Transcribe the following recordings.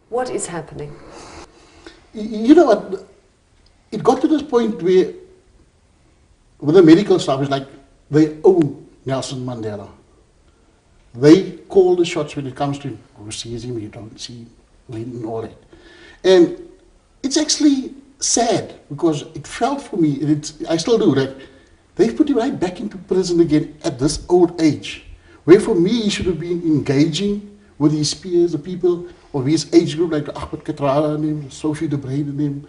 What is happening? You know what? It got to this point where, with the medical staff, it's like they own Nelson Mandela. They call the shots when it comes to him. Who sees him, you don't see him, and all that. And it's actually sad because it felt for me, and I still do, that they've put him right back into prison again at this old age. Where for me, he should have been engaging with his peers, the people of his age group, like Ahmed Katrala and him, Sophie de Brein and him,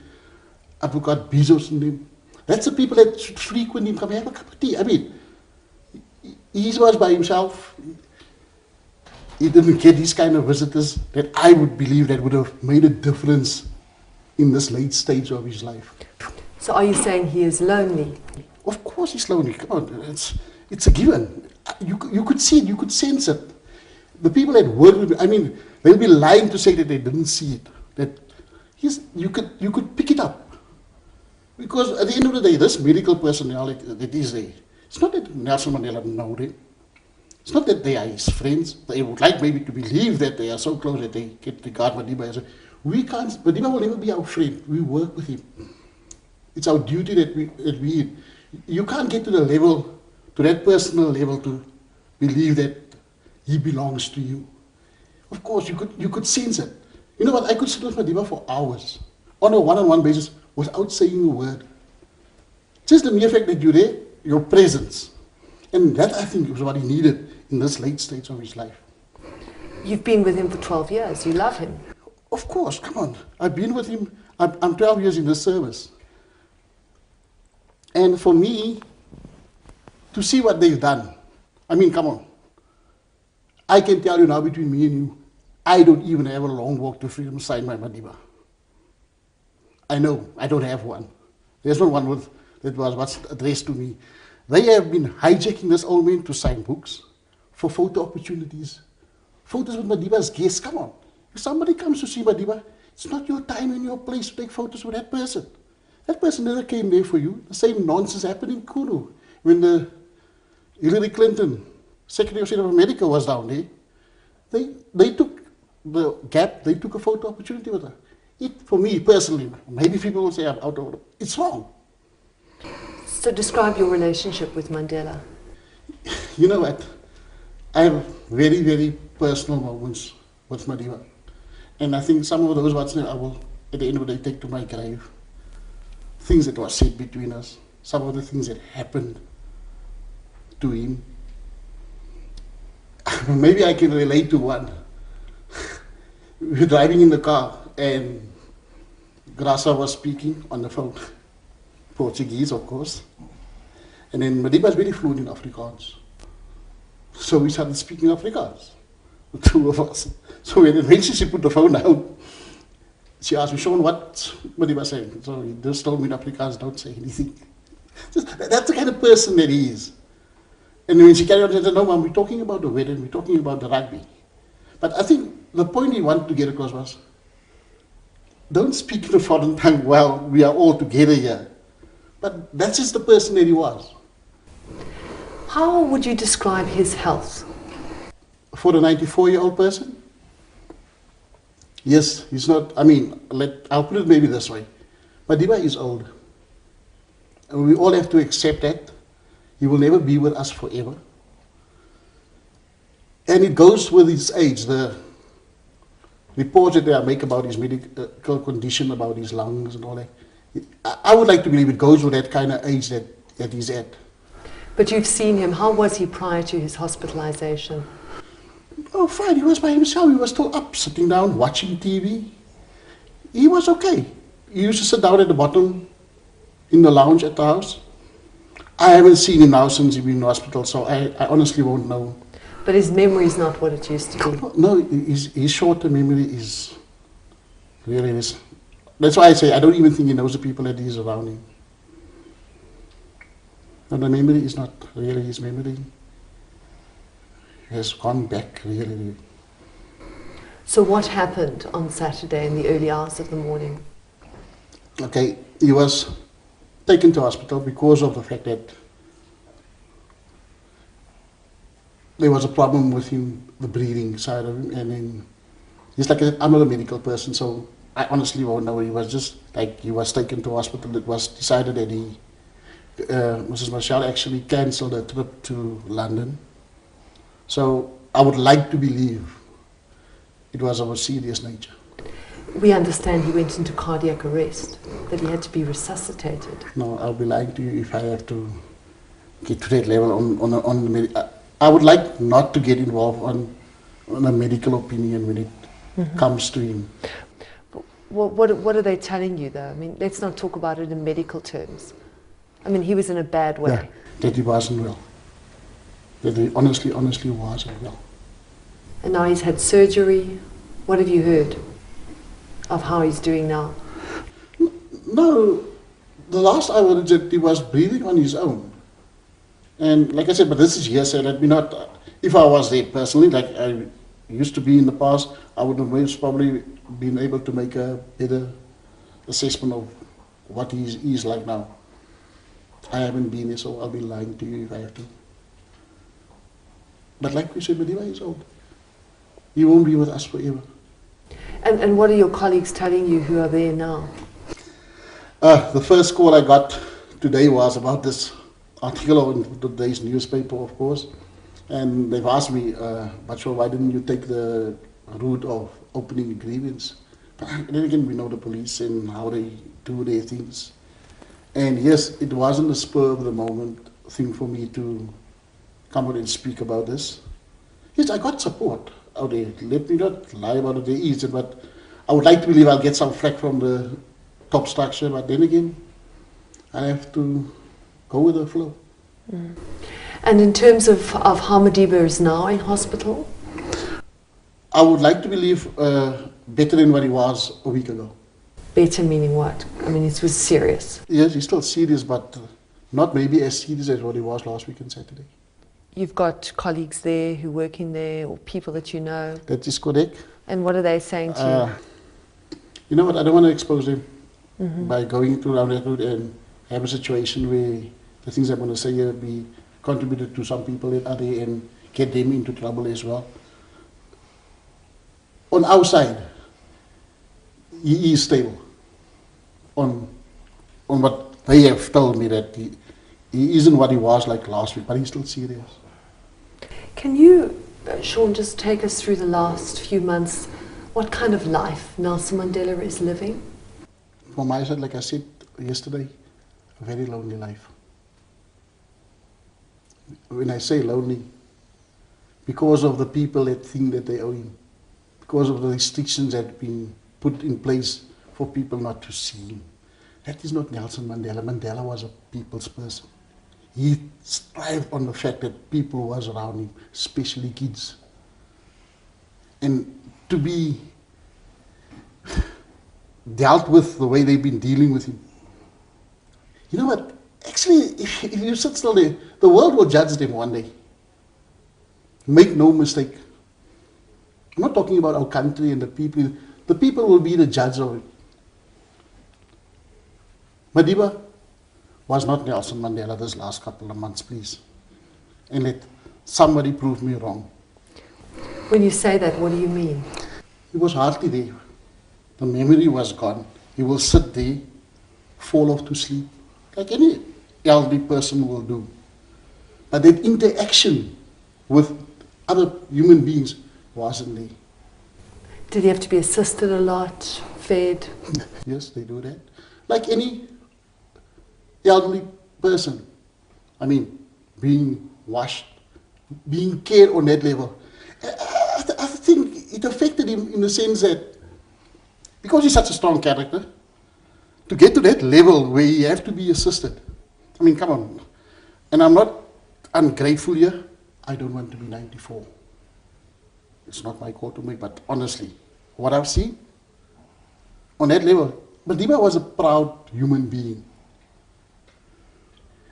Advocate Bezos and him. That's the people that should frequent him, come have a cup of tea. I mean, he was by himself. He didn't get these kind of visitors that I would believe that would have made a difference in this late stage of his life. So are you saying he is lonely? Of course he's lonely. Come on, it's a given. You could see it, you could sense it. The people that work with him, I mean, they'll be lying to say that they didn't see it. That you could pick it up. Because at the end of the day, this medical personnel that is there, it's not that Nelson Mandela know them. It's not that they are his friends. They would like maybe to believe that they are so close that they get regard Madiba and say, we can't, Madiba will never be our friend. We work with him. It's our duty that we you can't get to the level, to that personal level, to believe that he belongs to you. Of course, you could sense it. You know what, I could sit with Madiba for hours, on a one-on-one basis, without saying a word. Just the mere fact that you're there, your presence. And that, I think, was what he needed in this late stage of his life. You've been with him for 12 years. You love him. Of course, come on. I've been with him. I'm 12 years in this service. And for me, to see what they've done, I mean, come on. I can tell you now, between me and you, I don't even have a long walk to freedom signed by Madiba. I know, I don't have one. There's not one that was what's addressed to me. They have been hijacking this old man to sign books for photo opportunities. Photos with Madiba's guests, come on. If somebody comes to see Madiba, it's not your time and your place to take photos with that person. That person never came there for you. The same nonsense happened in Kuru when the Hillary Clinton, Secretary of State of America, was down there. They took the gap, they took a photo opportunity with her. For me personally, maybe people will say I'm out of it. It's wrong. So describe your relationship with Mandela. You know what? I have very, very personal moments with Madiba. And I think some of those words I will, at the end of the day, take to my grave. Things that were said between us, some of the things that happened to him. Maybe I can relate to one. We were driving in the car and Grasa was speaking on the phone. Portuguese, of course. And then Madiba is very fluent in Afrikaans. So we started speaking Afrikaans, the two of us. So when eventually she put the phone down, she asked me, Sean, what Madiba saying? So he just told me in Afrikaans, don't say anything. That's the kind of person that he is. And when she carried on, she said, no, Mom, we're talking about the wedding, we're talking about the rugby. But I think the point he wanted to get across was, don't speak in a foreign tongue while we are all together here. But that's just the person that he was. How would you describe his health? For a 94-year-old person? Yes, he's not, I mean, I'll put it maybe this way. Madiba is old. And we all have to accept that. He will never be with us forever. And it goes with his age. The reports that they make about his medical condition, about his lungs and all that, I would like to believe it goes with that kind of age that he's at. But you've seen him. How was he prior to his hospitalization? Oh, fine. He was by himself. He was still up, sitting down, watching TV. He was okay. He used to sit down at the bottom in the lounge at the house. I haven't seen him now since he's been in the hospital, so I honestly won't know. But his memory is not what it used to be. No, his short-term memory is really is. That's why I say I don't even think he knows the people that he's around him. And the memory is not really his memory. He has gone back, really. So what happened on Saturday in the early hours of the morning? Okay, he was taken to hospital because of the fact that there was a problem with him, the breathing side of him, and then He's like, I'm not a medical person, so I honestly won't know. He was just like, he was taken to hospital. It was decided that Mrs. Marshall actually cancelled a trip to London. So I would like to believe it was of a serious nature. We understand he went into cardiac arrest, that he had to be resuscitated. No, I'll be lying to you if I have to get to that level on the I would like not to get involved on a medical opinion when it comes to him. What are they telling you, though? I mean, let's not talk about it in medical terms. I mean, he was in a bad way. Yeah, that he wasn't well. That he honestly wasn't well. And now he's had surgery. What have you heard of how he's doing now? No, the last I heard is that he was breathing on his own. And like I said, but this is hearsay. Let me not, if I was there personally, like I used to be in the past, I would have most probably been able to make a better assessment of what he is like now. I haven't been there, so I'll be lying to you if I have to. But like we said, Madiba is old. He won't be with us forever. And what are your colleagues telling you who are there now? The first call I got today was about this article in today's newspaper, of course. And they've asked me, but sure, why didn't you take the route of opening a grievance? But then again, we know the police and how they do their things. And yes, it wasn't a spur of the moment thing for me to come out and speak about this. Yes, I got support out there. Let me not lie about it, there is, but I would like to believe I'll get some flack from the top structure, but then again, I have to go with the flow. Mm. And in terms of how Madiba is now in hospital? I would like to believe better than what he was a week ago. Better meaning what? I mean, it was serious. Yes, he's still serious, but not maybe as serious as what he was last week on Saturday. You've got colleagues there who work in there, or people that you know. That is correct. And what are they saying to you? You know what, I don't want to expose them by going through down that route and have a situation where the things I'm going to say here be contributed to some people that are there and get them into trouble as well. On our side, he is stable. On what they have told me, that he isn't what he was like last week, but he's still serious. Can you, Sean, just take us through the last few months? What kind of life Nelson Mandela is living? From my side, like I said yesterday, a very lonely life. When I say lonely, because of the people that think that they owe him, because of the restrictions that have been put in place for people not to see him. That is not Nelson Mandela. Mandela was a people's person. He thrived on the fact that people was around him, especially kids. And to be dealt with the way they've been dealing with him. You know what? Actually, if you sit still there, the world will judge them one day. Make no mistake. I'm not talking about our country and the people. The people will be the judge of it. Madiba was not Nelson Mandela this last couple of months, please. And let somebody prove me wrong. When you say that, what do you mean? He was hardly there. The memory was gone. He will sit there, fall off to sleep, like any elderly person will do. But that interaction with other human beings wasn't there. Did he have to be assisted a lot, fed? Yes, they do that. Like any elderly person. I mean, being washed, being cared on that level. I think it affected him in the sense that because he's such a strong character, to get to that level where you have to be assisted. I mean, come on. And I'm not ungrateful here. I don't want to be 94. It's not my call to make, but honestly, what I've seen on that level, Madiba was a proud human being.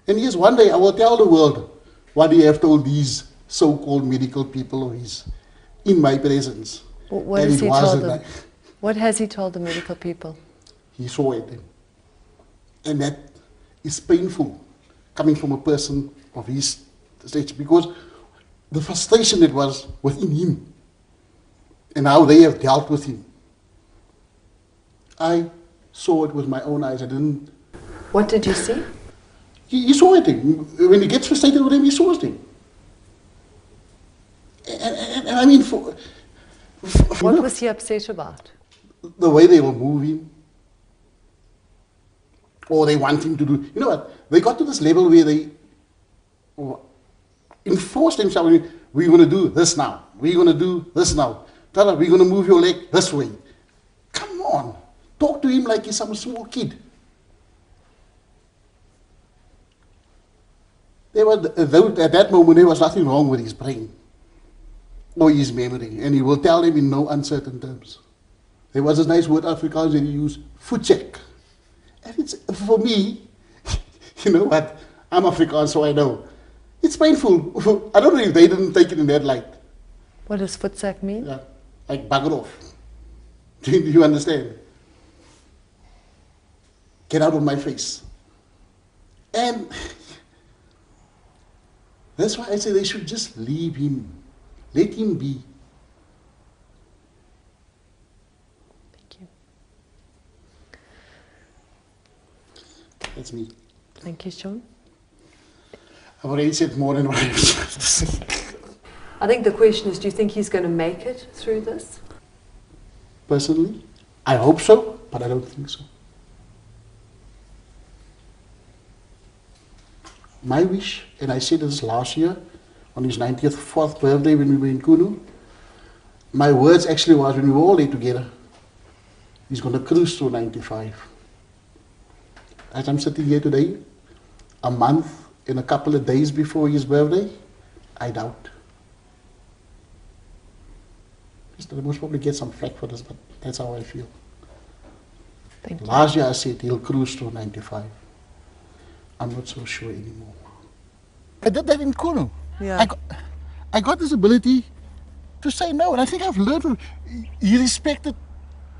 And yes, one day I will tell the world what he have told these so-called medical people of his in my presence. What has he told them? What has he told the medical people? He saw it. And that is painful coming from a person of his stage, because the frustration that was within him and how they have dealt with him. I saw it with my own eyes. I didn't. What did you see? He saw it. When he gets frustrated with him, he saws it. And I mean, What was he upset about? the way they were moving, or they want him to do. You know what? They got to this level where they enforced themselves. We're going to do this now. We're going to do this now. Tell her, we're going to move your leg this way. Come on. Talk to him like he's some small kid. At that moment, there was nothing wrong with his brain or his memory, and he will tell them in no uncertain terms. There was a nice word Afrikaans that he used, foot check. And it's, for me, you know what, I'm Afrikaans, so I know. It's painful. I don't know if they didn't take it in that light. What does footsack mean? Yeah, like bugger off. Do you understand? Get out of my face. And that's why I say they should just leave him. Let him be. Thank you. That's me. Thank you, Sean. I've already said more than what I was supposed to say. I think the question is, do you think he's going to make it through this? Personally, I hope so, but I don't think so. My wish, and I said this last year, on his 94th birthday when we were in Kunu, my words actually was, when we were all there together, he's going to cruise through 95. As I'm sitting here today, a month and a couple of days before his birthday, I doubt. I most probably get some flack for this, but that's how I feel. Thank you. Last year I said he'll cruise through 95. I'm not so sure anymore. I did that in Kunu. Yeah. I got this ability to say no, and I think I've learned from. He respected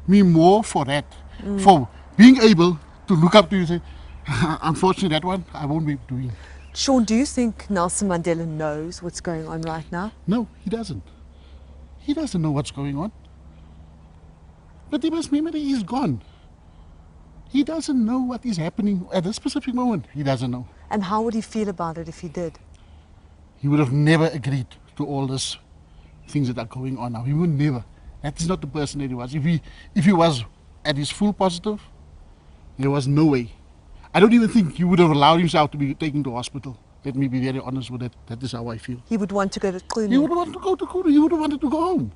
me more for that, for being able to look up to you and say, unfortunately, that one I won't be doing. Sean, do you think Nelson Mandela knows what's going on right now? No, he doesn't. He doesn't know what's going on. But his memory is gone. He doesn't know what is happening at this specific moment. He doesn't know. And how would he feel about it if he did? He would have never agreed to all these things that are going on now. He would never. That is not the person that he was. If he was at his full positive, there was no way. I don't even think he would have allowed himself to be taken to hospital. Let me be very honest with that. That is how I feel. He would want to go to Kunu. He would want to go to Kuru. He would have wanted to go home.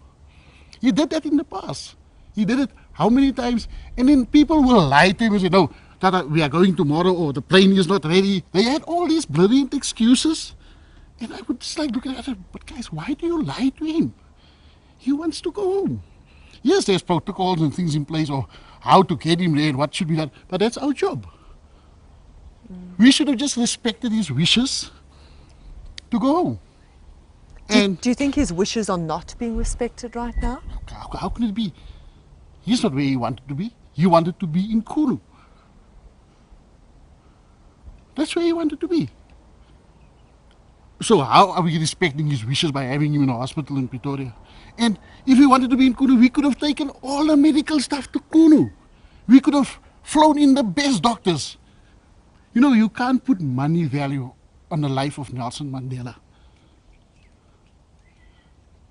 He did that in the past. He did it how many times? And then people will lie to him and say, no, Tata, we are going tomorrow, or the plane is not ready. They had all these brilliant excuses. And I would just like look at it, but guys, why do you lie to him? He wants to go home. Yes, there's protocols and things in place, or how to get him there and what should be done, but that's our job. We should have just respected his wishes to go home. Do you think his wishes are not being respected right now? How can it be? He's not where he wanted to be. He wanted to be in Kuru. That's where he wanted to be. So how are we respecting his wishes by having him in a hospital in Pretoria? And if he wanted to be in Kunu, we could have taken all the medical stuff to Kunu. We could have flown in the best doctors. You know, you can't put money value on the life of Nelson Mandela.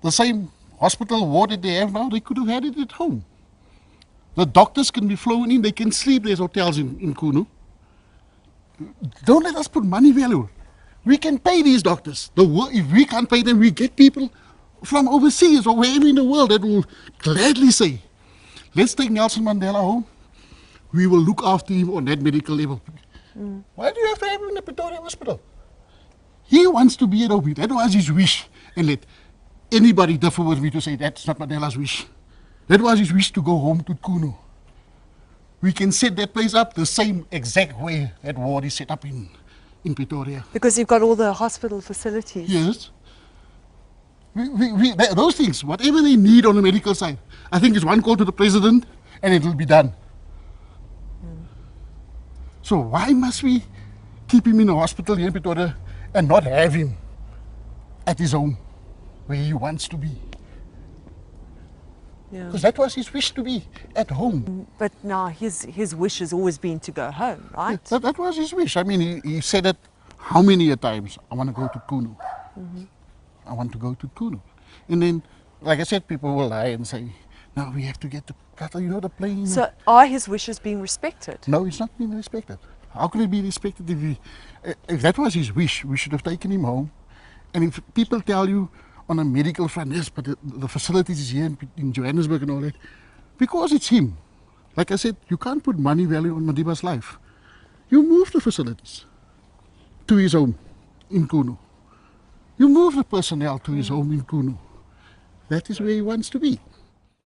The same hospital ward that they have now, they could have had it at home. The doctors can be flown in, they can sleep, there's hotels in Kunu. Don't let us put money value. We can pay these doctors. If we can't pay them, we get people from overseas or wherever in the world that will gladly say, let's take Nelson Mandela home. We will look after him on that medical level. Why do you have to have him in the Pretoria hospital? He wants to be at home. That was his wish. And let anybody differ with me to say that's not Mandela's wish. That was his wish to go home to Kunu. We can set that place up the same exact way that ward is set up in Pretoria. Because you've got all the hospital facilities. Yes. Those things, whatever they need on the medical side, I think it's one call to the president and it will be done. So why must we keep him in a hospital here in Pretoria and not have him at his home, where he wants to be? Yeah. Because that was his wish, to be at home. But now his wish has always been to go home, right? That was his wish. I mean, he said it how many a times? I want to go to Kuno. I want to go to Kuno. And then, like I said, people will lie and say, no, we have to get the cattle, you know, the plane. So are his wishes being respected? No, it's not being respected. How could it be respected if that was his wish? We should have taken him home. And if people tell you on a medical front, yes, but the facilities is here in Johannesburg and all that, because it's him. Like I said, you can't put money value on Madiba's life. You move the facilities to his home in Kuno. You move the personnel to his home in Kuno. That is where he wants to be.